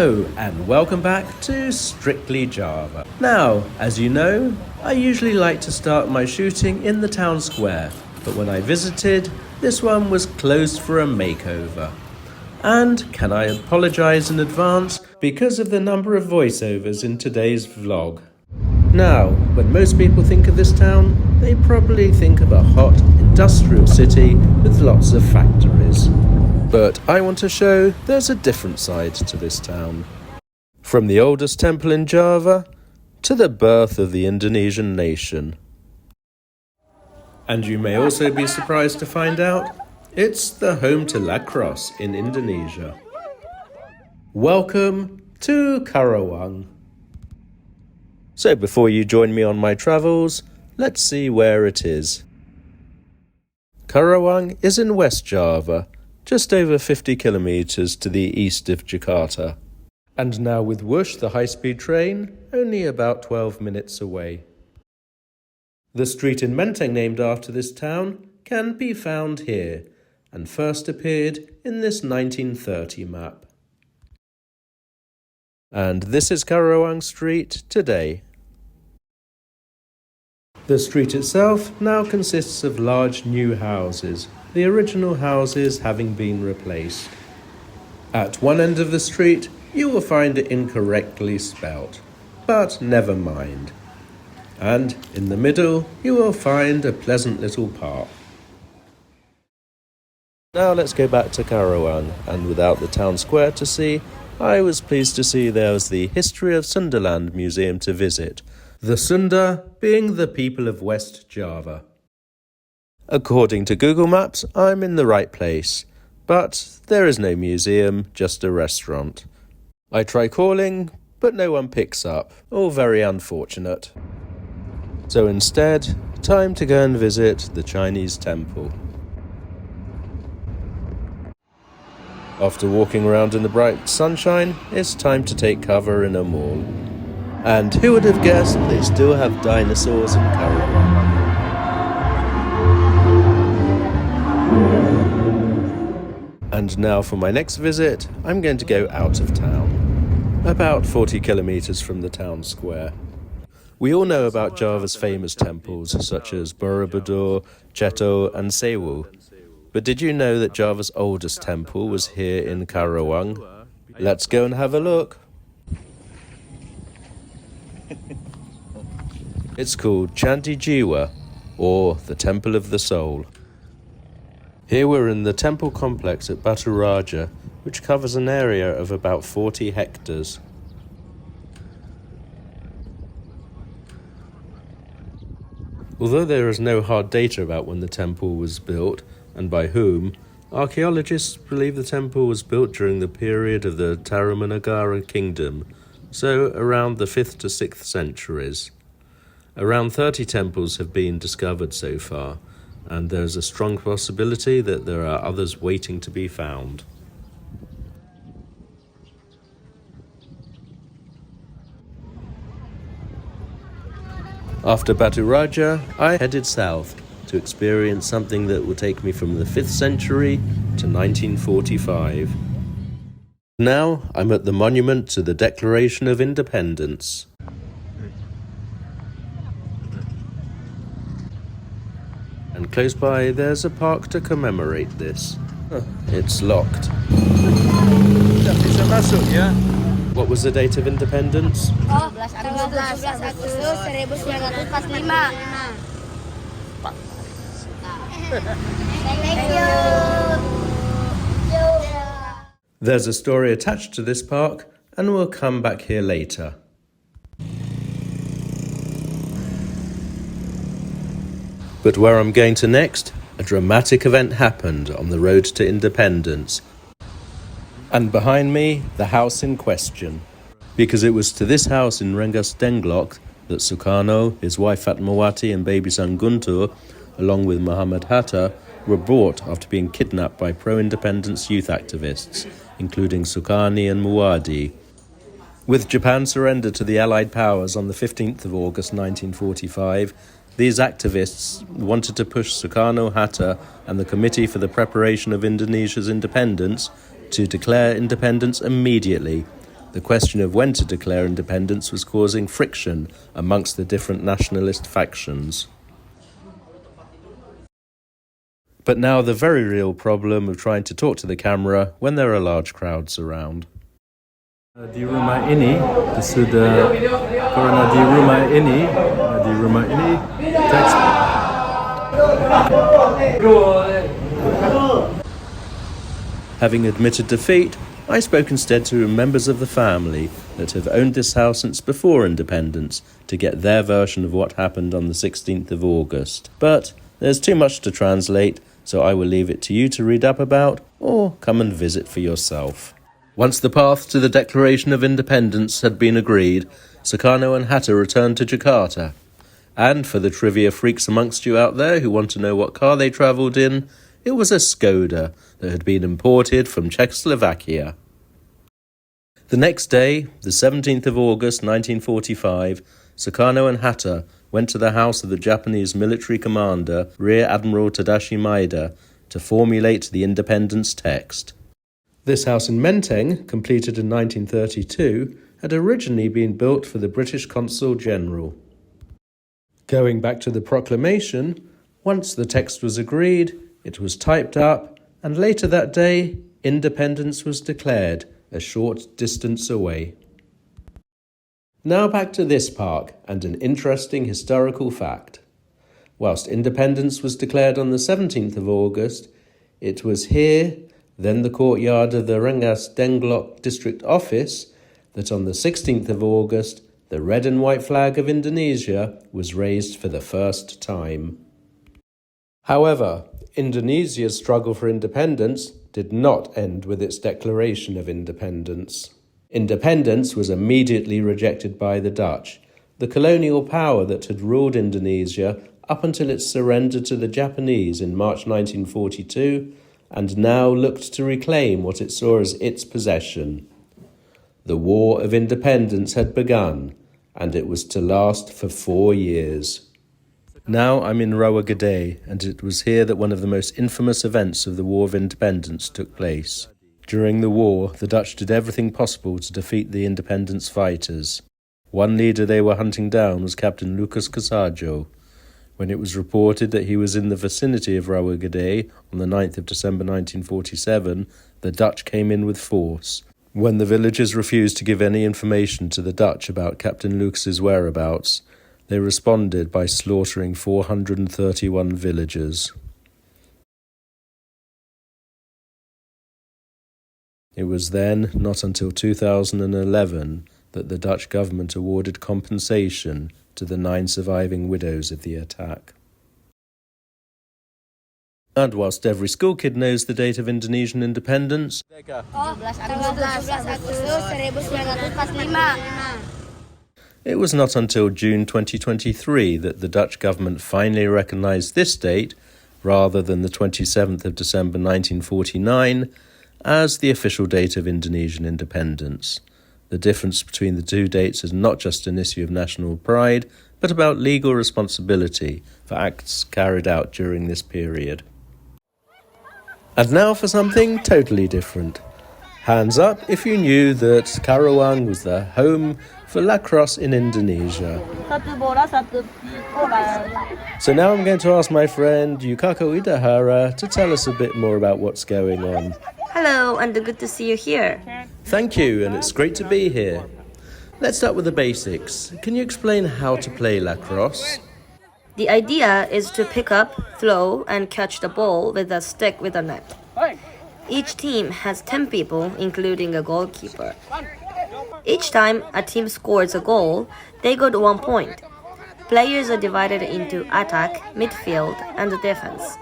Hello and welcome back to Strictly Java. Now, as you know, I usually like to start my shooting in the town square, but when I visited, this one was closed for a makeover. And can I apologise in advance because of the number of voiceovers in today's vlog. Now, when most people think of this town, they probably think of a hot industrial city with lots of factories. But I want to show there's a different side to this town. From the oldest temple in Java to the birth of the Indonesian nation. And you may also be surprised to find out it's the home to Lacrosse in Indonesia. Welcome to Karawang. So before you join me on my travels, let's see where it is. Karawang is in West Java, just over 50 kilometres to the east of Jakarta. And now with Wush, the high-speed train, only about 12 minutes away. The street in Menteng named after this town can be found here, and first appeared in this 1930 map. And this is Karawang Street today. The street itself now consists of large new houses, the original houses having been replaced. At one end of the street, you will find it incorrectly spelt, but never mind. And in the middle, you will find a pleasant little park. Now let's go back to Karawang, and without the town square to see, I was pleased to see there was the History of Sundaland Museum to visit, the Sunda being the people of West Java. According to Google Maps, I'm in the right place, but there is no museum, just a restaurant. I try calling, but no one picks up, all very unfortunate. So instead, time to go and visit the Chinese temple. After walking around in the bright sunshine, it's time to take cover in a mall. And who would have guessed they still have dinosaurs in Karawang? And now for my next visit, I'm going to go out of town, about 40 kilometres from the town square. We all know about Java's famous temples, such as Borobudur, Cheto and Sewu. But did you know that Java's oldest temple was here in Karawang? Let's go and have a look. It's called Candi Jiwa, or the Temple of the Soul. Here we're in the temple complex at Batu Raja, which covers an area of about 40 hectares. Although there is no hard data about when the temple was built and by whom, archaeologists believe the temple was built during the period of the Tarumanagara kingdom, so around the 5th to 6th centuries. Around 30 temples have been discovered so far, and there's a strong possibility that there are others waiting to be found. After Batu Raja, I headed south to experience something that will take me from the 5th century to 1945. Now I'm at the monument to the Declaration of Independence. And close by there's a park to commemorate this. It's locked. What was the date of independence? 17 Agustus 1945. Thank you. There's a story attached to this park, and we'll come back here later. But where I'm going to next, a dramatic event happened on the road to independence. And behind me, the house in question. Because it was to this house in Rengas Dengklok that Soekarno, his wife Fatmawati and baby son Guntur, along with Muhammad Hatta, were brought after being kidnapped by pro-independence youth activists, including Sukarni and Muwadi. With Japan surrendered to the Allied powers on the 15th of August 1945, these activists wanted to push Soekarno, Hatta and the Committee for the Preparation of Indonesia's Independence to declare independence immediately, The question of when to declare independence was causing friction amongst the different nationalist factions. But now the very real problem of trying to talk to the camera when there are large crowds around. Di rumah ini sudah karena di rumah ini teks. Having admitted defeat, I spoke instead to members of the family that have owned this house since before independence to get their version of what happened on the 16th of August. But there's too much to translate, so I will leave it to you to read up about or come and visit for yourself. Once the path to the Declaration of Independence had been agreed, Soekarno and Hatta returned to Jakarta. And for the trivia freaks amongst you out there who want to know what car they travelled in, it was a Skoda that had been imported from Czechoslovakia. The next day, the 17th of August 1945, Soekarno and Hatta went to the house of the Japanese military commander, Rear Admiral Tadashi Maeda, to formulate the independence text. This house in Menteng, completed in 1932, had originally been built for the British Consul General. Going back to the proclamation, once the text was agreed, it was typed up, and later that day, independence was declared a short distance away. Now back to this park and an interesting historical fact. Whilst independence was declared on the 17th of August, it was here, then the courtyard of the Rengas Dengklok district office, that on the 16th of August, the red and white flag of Indonesia was raised for the first time. However, Indonesia's struggle for independence did not end with its declaration of independence. Independence was immediately rejected by the Dutch, the colonial power that had ruled Indonesia up until its surrender to the Japanese in March 1942, and now looked to reclaim what it saw as its possession. The War of Independence had begun, and it was to last for 4 years. Now I'm in Rawagede, and it was here that one of the most infamous events of the War of Independence took place. During the war, the Dutch did everything possible to defeat the independence fighters. One leader they were hunting down was Captain Lucas Casajo. When it was reported that he was in the vicinity of Rawagede on the 9th of December 1947, the Dutch came in with force. When the villagers refused to give any information to the Dutch about Captain Lucas's whereabouts, they responded by slaughtering 431 villagers. It was then, not until 2011, that the Dutch government awarded compensation to the 9 surviving widows of the attack. And whilst every school kid knows the date of Indonesian independence, 17 Agustus 1945. it was not until June 2023 that the Dutch government finally recognised this date, rather than the 27th of December 1949, as the official date of Indonesian independence. The difference between the two dates is not just an issue of national pride, but about legal responsibility for acts carried out during this period. And now for something totally different. Hands up if you knew that Karawang was the home for Lacrosse in Indonesia. So now I'm going to ask my friend Yukako Idahara to tell us a bit more about what's going on. Hello, and good to see you here. Thank you, and it's great to be here. Let's start with the basics. Can you explain how to play lacrosse? The idea is to pick up, throw, and catch the ball with a stick with a net. Each team has 10 people, including a goalkeeper. Each time a team scores a goal, they got 1 point. Players are divided into attack, midfield, and defense.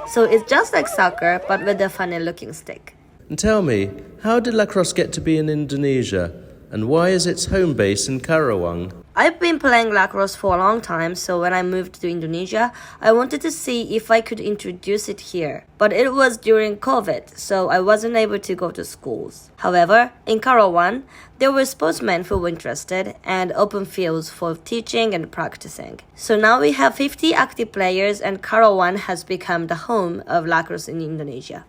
So it's just like soccer, but with a funny-looking stick. And tell me, how did lacrosse get to be in Indonesia? And why is its home base in Karawang? I've been playing lacrosse for a long time, so when I moved to Indonesia, I wanted to see if I could introduce it here. But it was during COVID, so I wasn't able to go to schools. However, in Karawang, there were sportsmen who were interested and open fields for teaching and practicing. So now we have 50 active players, and Karawang has become the home of lacrosse in Indonesia.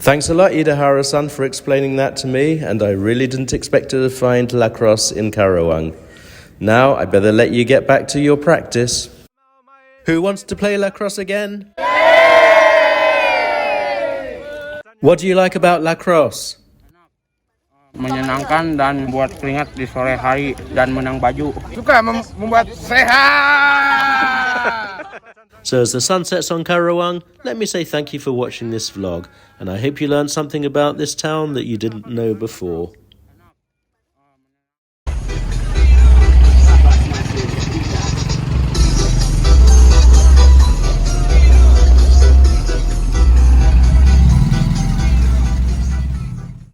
Thanks a lot, Idahara-san, for explaining that to me, and I really didn't expect to find Lacrosse in Karawang. Now, I better let you get back to your practice. Who wants to play lacrosse again? What do you like about lacrosse? Menyenangkan dan buat keringat di sore hari dan menang baju. Suka membuat sehat. So as the sun sets on Karawang, let me say thank you for watching this vlog, and I hope you learned something about this town that you didn't know before.